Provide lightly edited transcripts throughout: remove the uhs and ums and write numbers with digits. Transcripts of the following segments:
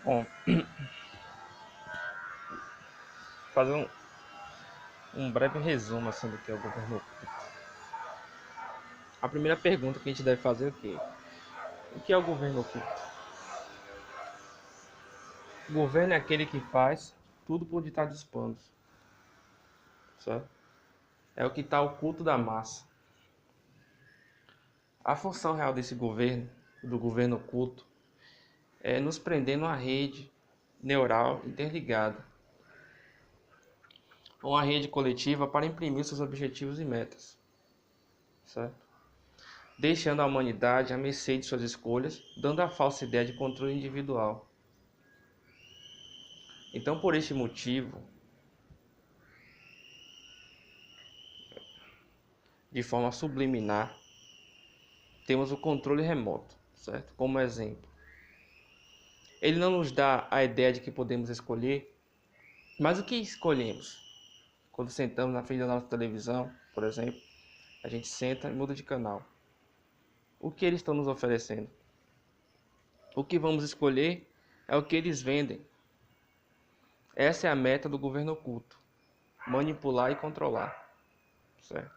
Bom, fazer um breve resumo assim do que é o governo oculto. A primeira pergunta que a gente deve fazer é o quê? O que é o governo oculto? O governo é aquele que faz tudo por ditar dos panos, certo? É o que está oculto da massa. A função real desse governo, do governo oculto, é nos prender numa rede neural interligada, uma rede coletiva para imprimir seus objetivos e metas, certo? Deixando a humanidade à mercê de suas escolhas, dando a falsa ideia de controle individual. Então, por este motivo, de forma subliminar, temos o controle remoto, certo? Como exemplo. Ele não nos dá a ideia de que podemos escolher, mas o que escolhemos? Quando sentamos na frente da nossa televisão, por exemplo, a gente senta e muda de canal. O que eles estão nos oferecendo? O que vamos escolher é o que eles vendem. Essa é a meta do governo oculto: manipular e controlar, certo?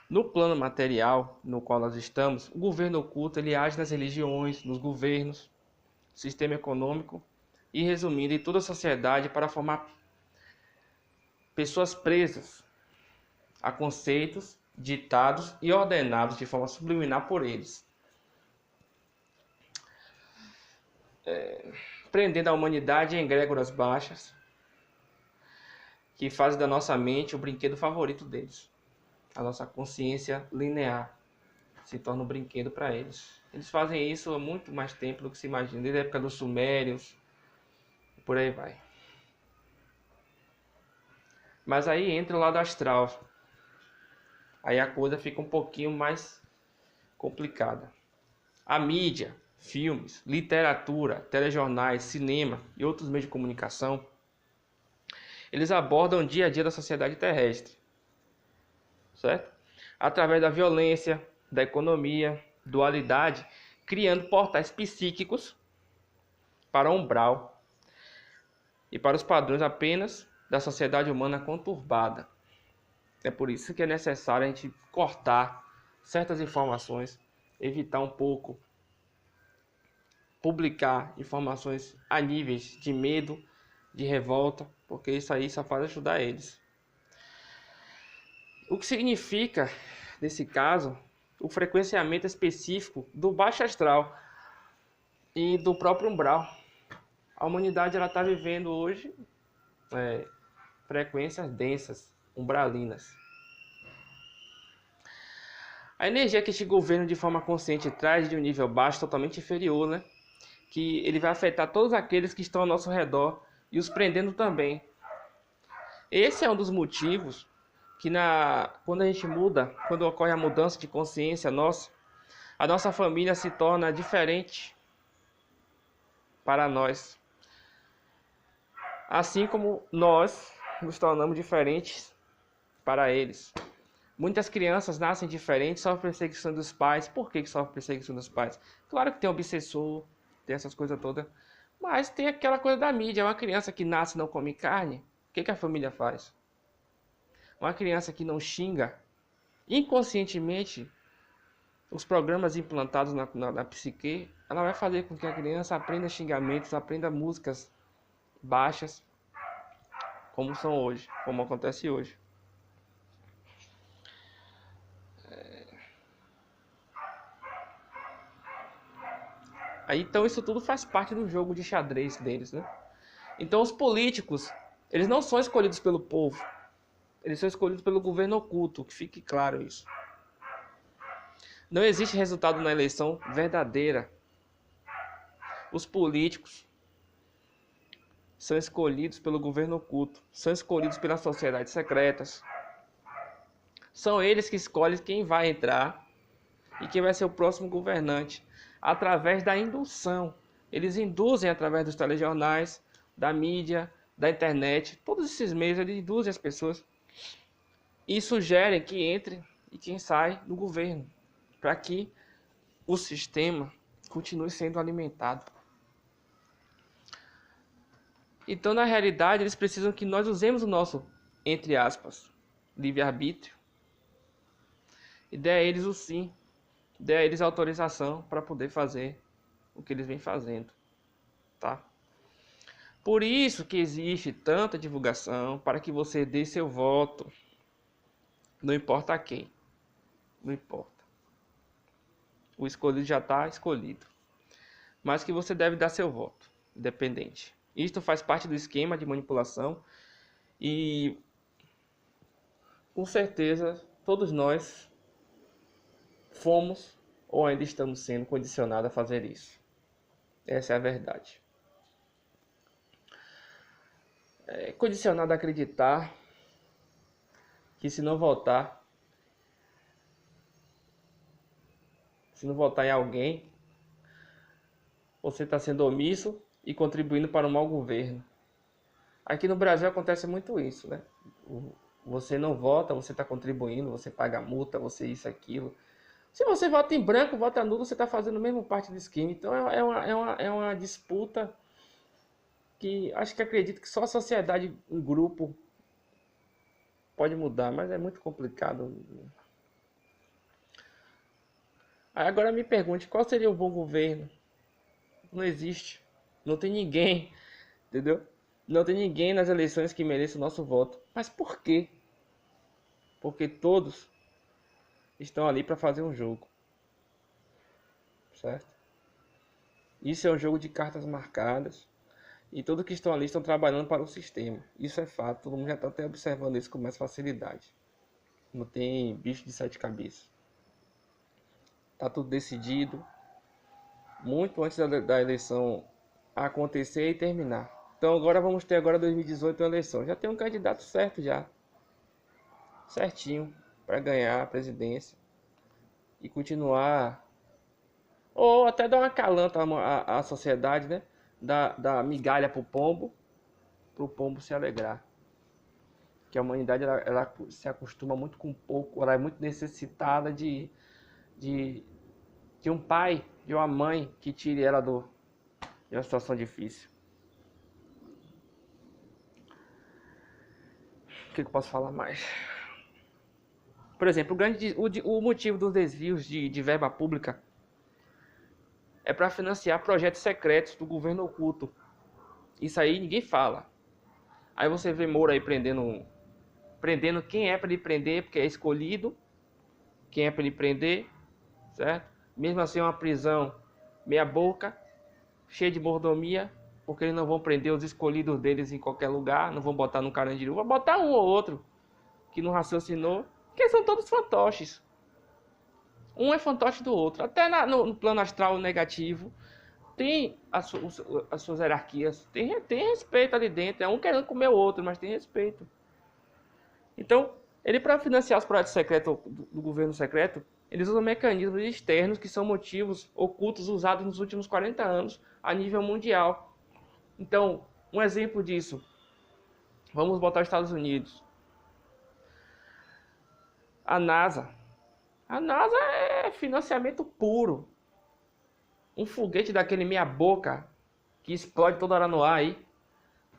No plano material no qual nós estamos, o governo oculto ele age nas religiões, nos governos, sistema econômico e, resumindo, em toda a sociedade para formar pessoas presas a conceitos ditados e ordenados de forma subliminar por eles, prendendo a humanidade em egrégoras baixas que fazem da nossa mente o brinquedo favorito deles. A nossa consciência linear se torna um brinquedo para eles. Eles fazem isso há muito mais tempo do que se imagina, desde a época dos sumérios e por aí vai. Mas aí entra o lado astral. Aí a coisa fica um pouquinho mais complicada. A mídia, filmes, literatura, telejornais, cinema e outros meios de comunicação, eles abordam o dia a dia da sociedade terrestre, certo? Através da violência, da economia, dualidade, criando portais psíquicos para o umbral e para os padrões apenas da sociedade humana conturbada. É por isso que é necessário a gente cortar certas informações, evitar um pouco publicar informações a níveis de medo, de revolta, porque isso aí só faz ajudar eles. O que significa, nesse caso, o frequenciamento específico do baixo astral e do próprio umbral. A humanidade está vivendo hoje frequências densas, umbralinas. A energia que este governo de forma consciente traz de um nível baixo totalmente inferior, né? Que ele vai afetar todos aqueles que estão ao nosso redor e os prendendo também. Esse é um dos motivos que quando a gente muda, quando ocorre a mudança de consciência nossa, a nossa família se torna diferente para nós. Assim como nós nos tornamos diferentes para eles. Muitas crianças nascem diferentes, sofrem perseguição dos pais. Por que sofrem perseguição dos pais? Claro que tem obsessor, tem essas coisas todas. Mas tem aquela coisa da mídia. Uma criança que nasce e não come carne, o que a família faz? Uma criança que não xinga, inconscientemente, os programas implantados na psique, ela vai fazer com que a criança aprenda xingamentos, aprenda músicas baixas, como são hoje, como acontece hoje. Aí, então isso tudo faz parte do jogo de xadrez deles, né? Então os políticos, eles não são escolhidos pelo povo, eles são escolhidos pelo governo oculto, que fique claro isso. Não existe resultado na eleição verdadeira. Os políticos são escolhidos pelo governo oculto, são escolhidos pelas sociedades secretas. São eles que escolhem quem vai entrar e quem vai ser o próximo governante, através da indução. Eles induzem através dos telejornais, da mídia, da internet, todos esses meios eles induzem as pessoas e sugerem que entre e quem sai do governo, para que o sistema continue sendo alimentado. Então, na realidade, eles precisam que nós usemos o nosso, entre aspas, livre-arbítrio e dê a eles o sim, dê a eles a autorização para poder fazer o que eles vêm fazendo, tá? Por isso que existe tanta divulgação para que você dê seu voto, não importa a quem, não importa. O escolhido já está escolhido, mas que você deve dar seu voto, independente. Isto faz parte do esquema de manipulação e, com certeza, todos nós fomos ou ainda estamos sendo condicionados a fazer isso. Essa é a verdade. É condicionado a acreditar que se não votar em alguém, você está sendo omisso e contribuindo para um mau governo. Aqui no Brasil acontece muito isso, né? Você não vota, você está contribuindo, você paga multa, você isso, aquilo. Se você vota em branco, vota nulo, você está fazendo mesmo parte do esquema. Então é uma disputa que acho que acredito que só a sociedade, um grupo, pode mudar, mas é muito complicado. Aí agora me pergunte, qual seria o bom governo? Não existe. Não tem ninguém, entendeu? Não tem ninguém nas eleições que mereça o nosso voto. Mas por quê? Porque todos estão ali para fazer um jogo. Certo? Isso é um jogo de cartas marcadas. E todos que estão ali estão trabalhando para o sistema. Isso é fato. Todo mundo já está até observando isso com mais facilidade. Não tem bicho de 7 cabeças. Está tudo decidido. Muito antes da eleição acontecer e terminar. Então agora vamos ter agora 2018 uma eleição. Já tem um candidato certo já. Certinho. Para ganhar a presidência. E continuar. Ou até dar uma calanta à sociedade, né? Dar migalha pro pombo se alegrar. Que a humanidade ela se acostuma muito com pouco. Ela é muito necessitada de um pai, de uma mãe que tire ela de uma situação difícil. O que eu posso falar mais? Por exemplo, o motivo dos desvios de verba pública é para financiar projetos secretos do governo oculto. Isso aí ninguém fala. Aí você vê Moura aí prendendo quem é para ele prender, porque é escolhido. Quem é para ele prender, certo? Mesmo assim é uma prisão meia boca, cheia de mordomia, porque eles não vão prender os escolhidos deles em qualquer lugar, não vão botar no Carandiru, vão botar um ou outro que não raciocinou, porque são todos fantoches. Um é fantoche do outro. Até no plano astral negativo tem as suas hierarquias, tem respeito ali dentro, é um querendo comer o outro, mas tem respeito. Então, ele para financiar os projetos secretos do governo secreto, eles usam mecanismos externos que são motivos ocultos usados nos últimos 40 anos a nível mundial. Então, um exemplo disso, vamos botar os Estados Unidos. A NASA é financiamento puro. Um foguete daquele meia boca que explode toda hora no ar aí.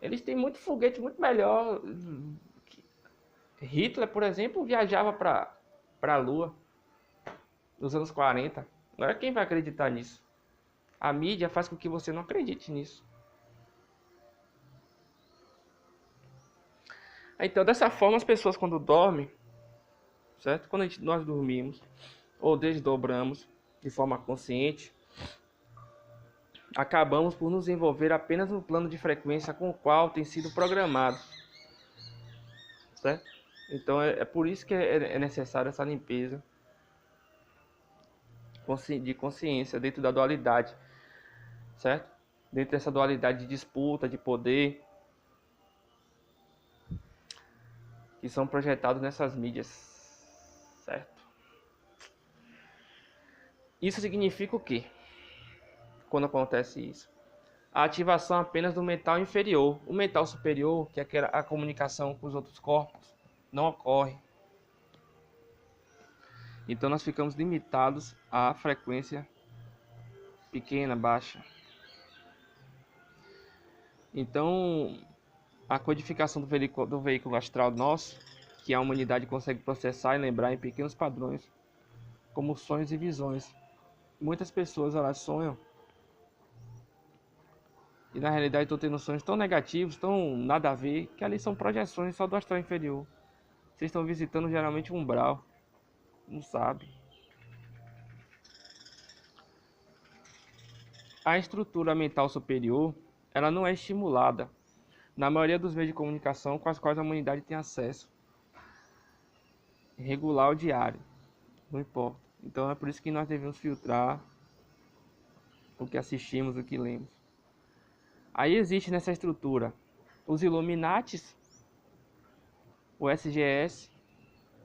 Eles têm muito foguete muito melhor. Hitler, por exemplo, viajava para a Lua nos anos 40. Agora quem vai acreditar nisso? A mídia faz com que você não acredite nisso. Então, dessa forma, as pessoas quando dormem, certo? Quando nós dormimos ou desdobramos de forma consciente, acabamos por nos envolver apenas no plano de frequência com o qual tem sido programado, certo? Então é por isso que é necessária essa limpeza de consciência dentro da dualidade, certo? Dentro dessa dualidade de disputa, de poder, que são projetados nessas mídias, certo? Isso significa o quê? Quando acontece isso? A ativação apenas do mental inferior. O mental superior, que é a comunicação com os outros corpos, não ocorre. Então nós ficamos limitados à frequência pequena, baixa. Então, a codificação do veículo astral nosso, que a humanidade consegue processar e lembrar em pequenos padrões, como sonhos e visões. Muitas pessoas elas sonham e na realidade estão tendo sonhos tão negativos, tão nada a ver, que ali são projeções só do astral inferior. Vocês estão visitando geralmente um umbral, não sabe. A estrutura mental superior, ela não é estimulada na maioria dos meios de comunicação com as quais a humanidade tem acesso regular ou diário, não importa. Então é por isso que nós devemos filtrar o que assistimos, o que lemos. Aí existe nessa estrutura os Illuminatis, o SGS,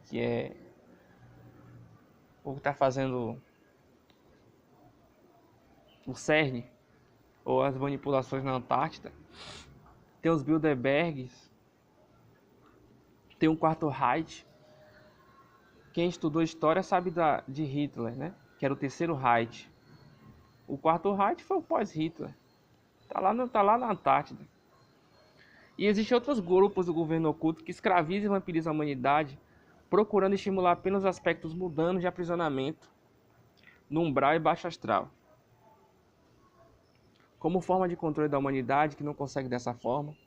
que é o que está fazendo o CERN, ou as manipulações na Antártida. Tem os Bilderbergs, tem o Quarto Reich. Quem estudou história sabe de Hitler, né? Que era o terceiro Reich. O Quarto Reich foi o pós-Hitler. Tá lá na Antártida. E existem outros grupos do governo oculto que escravizam e vampirizam a humanidade, procurando estimular apenas aspectos mundanos de aprisionamento no umbral e baixo astral. Como forma de controle da humanidade que não consegue dessa forma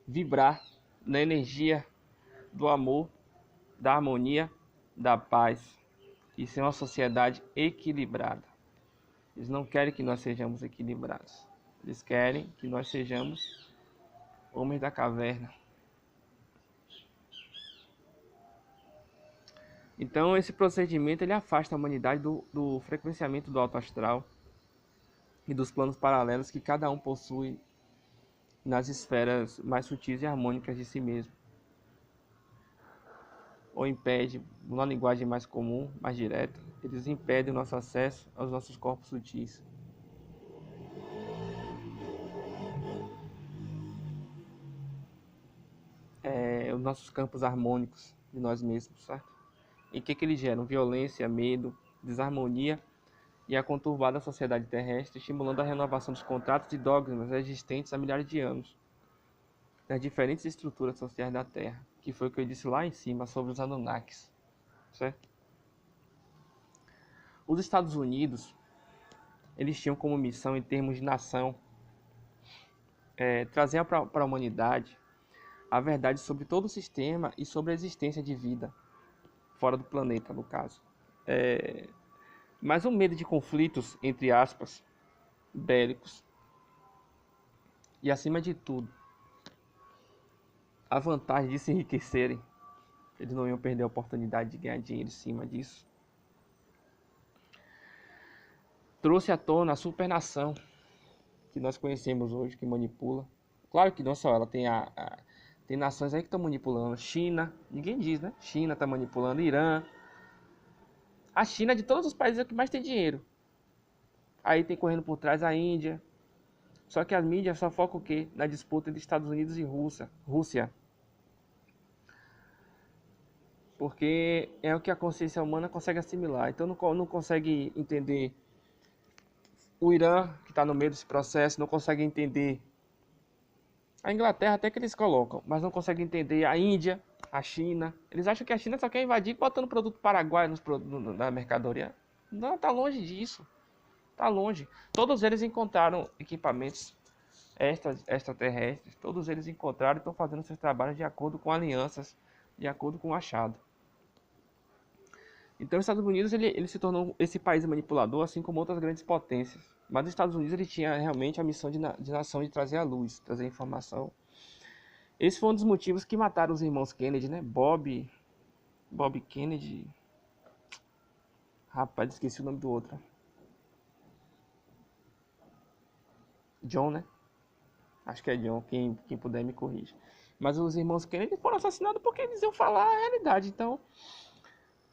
vibrar na energia do amor, da harmonia, da paz e ser uma sociedade equilibrada. Eles não querem que nós sejamos equilibrados. Eles querem que nós sejamos homens da caverna. Então esse procedimento ele afasta a humanidade do frequenciamento do alto astral e dos planos paralelos que cada um possui nas esferas mais sutis e harmônicas de si mesmo. Ou impede, numa linguagem mais comum, mais direta, eles impedem o nosso acesso aos nossos corpos sutis. Os nossos campos harmônicos de nós mesmos, certo? E o que eles geram? Violência, medo, desarmonia e a conturbada sociedade terrestre, estimulando a renovação dos contratos e dogmas existentes há milhares de anos nas diferentes estruturas sociais da Terra, que foi o que eu disse lá em cima sobre os Anunnakis, certo? Os Estados Unidos, eles tinham como missão, em termos de nação, trazer para a humanidade a verdade sobre todo o sistema e sobre a existência de vida fora do planeta, no caso. Mas o medo de conflitos, entre aspas, bélicos, e acima de tudo, a vantagem de se enriquecerem, eles não iam perder a oportunidade de ganhar dinheiro em cima disso, trouxe à tona a supernação que nós conhecemos hoje, que manipula. Claro que não só ela, tem nações aí que estão manipulando. China, ninguém diz, né? China está manipulando, Irã. A China, de todos os países, é o que mais tem dinheiro. Aí tem correndo por trás a Índia. Só que as mídias só focam o quê? Na disputa entre Estados Unidos e Rússia. Porque é o que a consciência humana consegue assimilar. Então não consegue entender o Irã, que está no meio desse processo, não consegue entender a Inglaterra, até que eles colocam, mas não consegue entender a Índia, a China. Eles acham que a China só quer invadir botando produto paraguaio na mercadoria. Não, tá longe disso. Tá longe. Todos eles encontraram equipamentos extraterrestres. Todos eles encontraram e estão fazendo seus trabalhos de acordo com alianças, de acordo com o achado. Então os Estados Unidos ele se tornou esse país manipulador, assim como outras grandes potências. Mas os Estados Unidos ele tinha realmente a missão de nação de trazer a luz, trazer a informação. Esse foi um dos motivos que mataram os irmãos Kennedy, né? Bob Kennedy. Rapaz, esqueci o nome do outro. John, né? Acho que é John, quem puder me corrige. Mas os irmãos Kennedy foram assassinados porque eles iam falar a realidade. Então,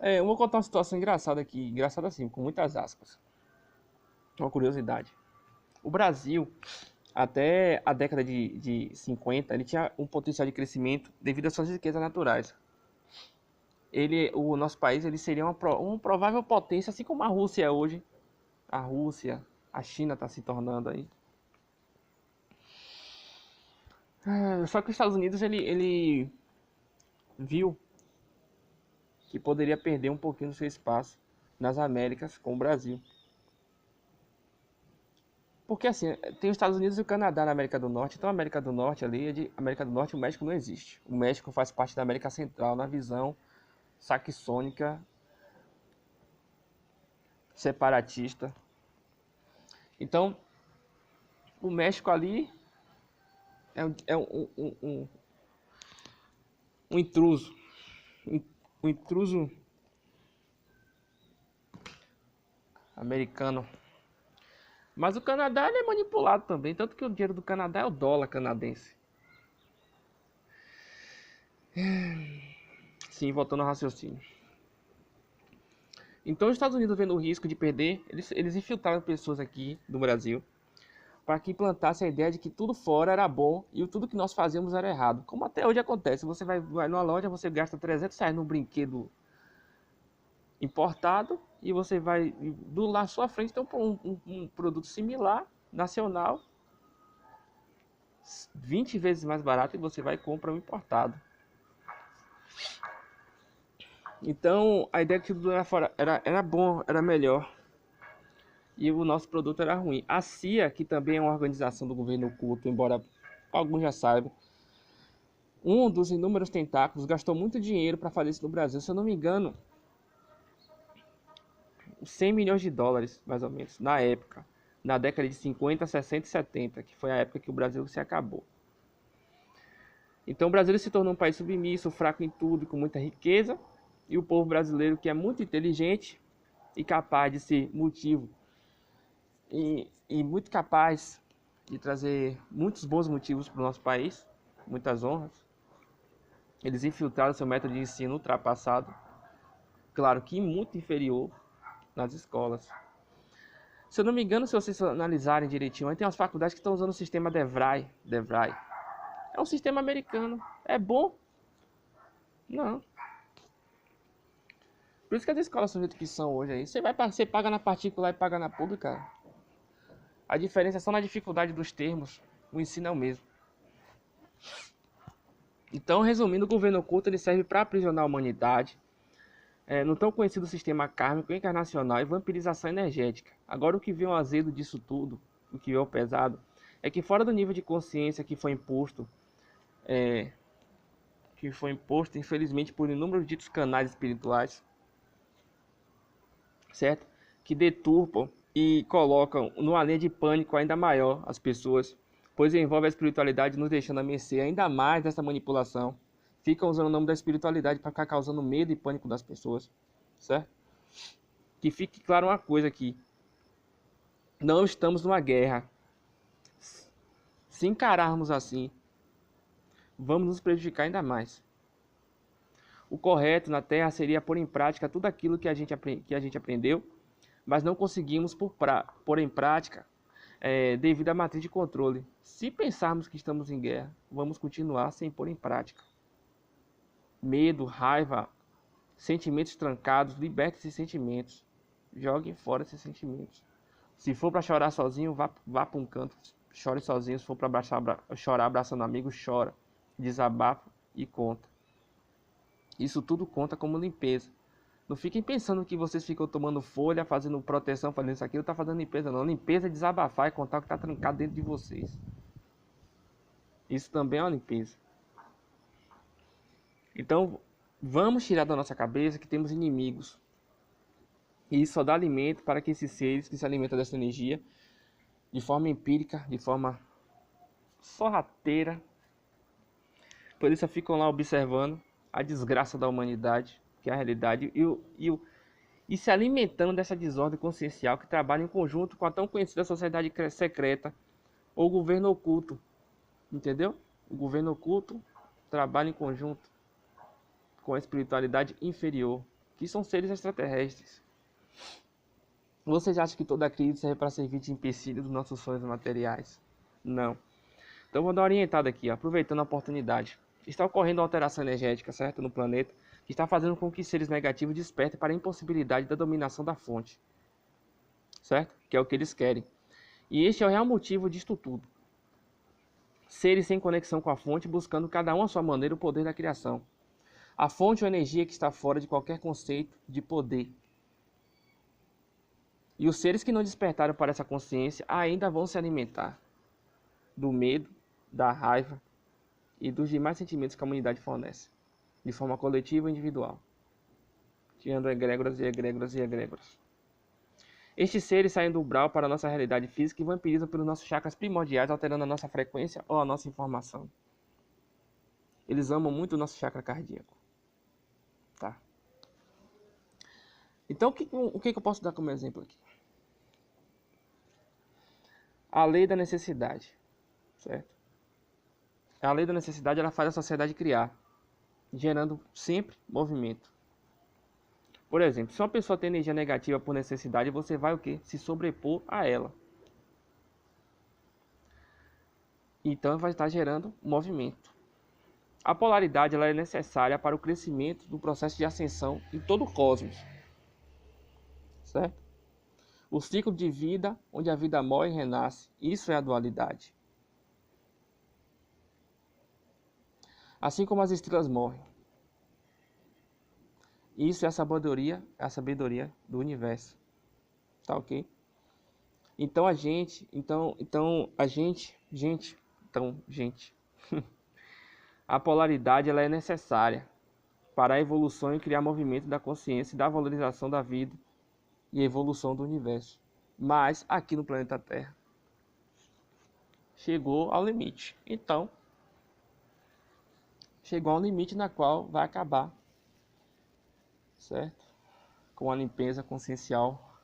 eu vou contar uma situação engraçada aqui. Engraçada assim, com muitas aspas. Uma curiosidade. O Brasil, até a década de 50, ele tinha um potencial de crescimento devido às suas riquezas naturais. O nosso país ele seria uma provável potência, assim como a Rússia é hoje. A Rússia, a China está se tornando aí. Só que os Estados Unidos ele viu que poderia perder um pouquinho do seu espaço nas Américas com o Brasil. Porque assim, tem os Estados Unidos e o Canadá na América do Norte. Então a América do Norte ali, América do Norte, o México não existe. O México faz parte da América Central na visão saxônica, separatista. Então, o México ali é um intruso. Um intruso americano. Mas o Canadá ele é manipulado também. Tanto que o dinheiro do Canadá é o dólar canadense. Sim, voltando ao raciocínio. Então, os Estados Unidos, vendo o risco de perder, eles infiltraram pessoas aqui do Brasil para que implantasse a ideia de que tudo fora era bom e tudo que nós fazíamos era errado. Como até hoje acontece. Você vai numa loja, você gasta R$300 num brinquedo importado e você vai do lá à sua frente tem um produto similar, nacional, 20 vezes mais barato, e você vai e compra um importado. Então a ideia que tudo lá fora era bom, era melhor, e o nosso produto era ruim. A CIA, que também é uma organização do governo oculto, embora alguns já saibam, um dos inúmeros tentáculos, gastou muito dinheiro para fazer isso no Brasil. Se eu não me engano, 100 milhões de dólares, mais ou menos, na época, na década de 50, 60 e 70, que foi a época que o Brasil se acabou. Então o Brasil se tornou um país submisso, fraco em tudo, com muita riqueza, e o povo brasileiro, que é muito inteligente e capaz de ser motivo e muito capaz de trazer muitos bons motivos para o nosso país, muitas honras. Eles infiltraram seu método de ensino ultrapassado, claro que muito inferior, nas escolas. Se eu não me engano, se vocês analisarem direitinho, aí tem umas faculdades que estão usando o sistema DeVry. É um sistema americano. É bom? Não. Por isso que as escolas são do jeito que são hoje aí. Você paga na particular e paga na pública. A diferença é só na dificuldade dos termos. O ensino é o mesmo. Então, resumindo, o governo oculto ele serve para aprisionar a humanidade no tão conhecido sistema kármico encarnacional e vampirização energética. Agora, o que veio o azedo disso tudo, o que veio o pesado, é que fora do nível de consciência que foi imposto, infelizmente, por inúmeros ditos canais espirituais, certo? Que deturpam e colocam numa linha de pânico ainda maior as pessoas, pois envolve a espiritualidade nos deixando a mercê ainda mais dessa manipulação. Ficam usando o nome da espiritualidade para ficar causando medo e pânico das pessoas, certo? Que fique claro uma coisa aqui. Não estamos numa guerra. Se encararmos assim, vamos nos prejudicar ainda mais. O correto na Terra seria pôr em prática tudo aquilo que a gente aprendeu, mas não conseguimos pôr em prática devido à matriz de controle. Se pensarmos que estamos em guerra, vamos continuar sem pôr em prática. Medo, raiva, sentimentos trancados, liberte esses sentimentos. Joguem fora esses sentimentos. Se for para chorar sozinho, vá para um canto, chore sozinho. Se for para chorar abraçando amigos, chora, desabafa e conta. Isso tudo conta como limpeza. Não fiquem pensando que vocês ficam tomando folha, fazendo proteção, fazendo isso aqui, não está fazendo limpeza não. Limpeza é desabafar e contar o que está trancado dentro de vocês. Isso também é uma limpeza. Então, vamos tirar da nossa cabeça que temos inimigos. E isso só dá alimento para que esses seres que se alimentam dessa energia, de forma empírica, de forma sorrateira, por isso ficam lá observando a desgraça da humanidade, que é a realidade, e se alimentando dessa desordem consciencial que trabalha em conjunto com a tão conhecida sociedade secreta ou governo oculto. Entendeu? O governo oculto trabalha em conjunto com a espiritualidade inferior, que são seres extraterrestres. Vocês acham que toda crise serve para servir de empecilho dos nossos sonhos materiais? Não. Então vou dar uma orientada aqui, ó, aproveitando a oportunidade. Está ocorrendo uma alteração energética, certo, no planeta, que está fazendo com que seres negativos despertem para a impossibilidade da dominação da fonte, certo? Que é o que eles querem. E este é o real motivo disto tudo. Seres sem conexão com a fonte, buscando cada um à sua maneira o poder da criação. A fonte ou energia que está fora de qualquer conceito de poder. E os seres que não despertaram para essa consciência ainda vão se alimentar do medo, da raiva e dos demais sentimentos que a humanidade fornece, de forma coletiva e individual, tirando egrégoras e egrégoras e egrégoras. Estes seres saem do umbral para a nossa realidade física e vampirizam pelos nossos chakras primordiais, alterando a nossa frequência ou a nossa informação. Eles amam muito o nosso chakra cardíaco. Tá? Então, o que eu posso dar como exemplo aqui? A lei da necessidade, certo? A lei da necessidade, ela faz a sociedade criar, gerando sempre movimento. Por exemplo, se uma pessoa tem energia negativa por necessidade, você vai o quê? Se sobrepor a ela. Então vai estar gerando movimento. A polaridade, ela é necessária para o crescimento do processo de ascensão em todo o cosmos. Certo? O ciclo de vida, onde a vida morre e renasce, isso é a dualidade. Assim como as estrelas morrem. Isso é a sabedoria do universo. Tá ok? Então, gente. A polaridade, ela é necessária para a evolução e criar movimento da consciência e da valorização da vida e evolução do universo. Mas aqui no planeta Terra chegou ao limite. Então, chegou a um limite na qual vai acabar, certo? Com a limpeza consciencial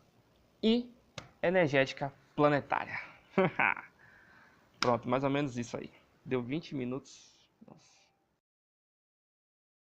e energética planetária. Pronto, mais ou menos isso aí. Deu 20 minutos. Nossa.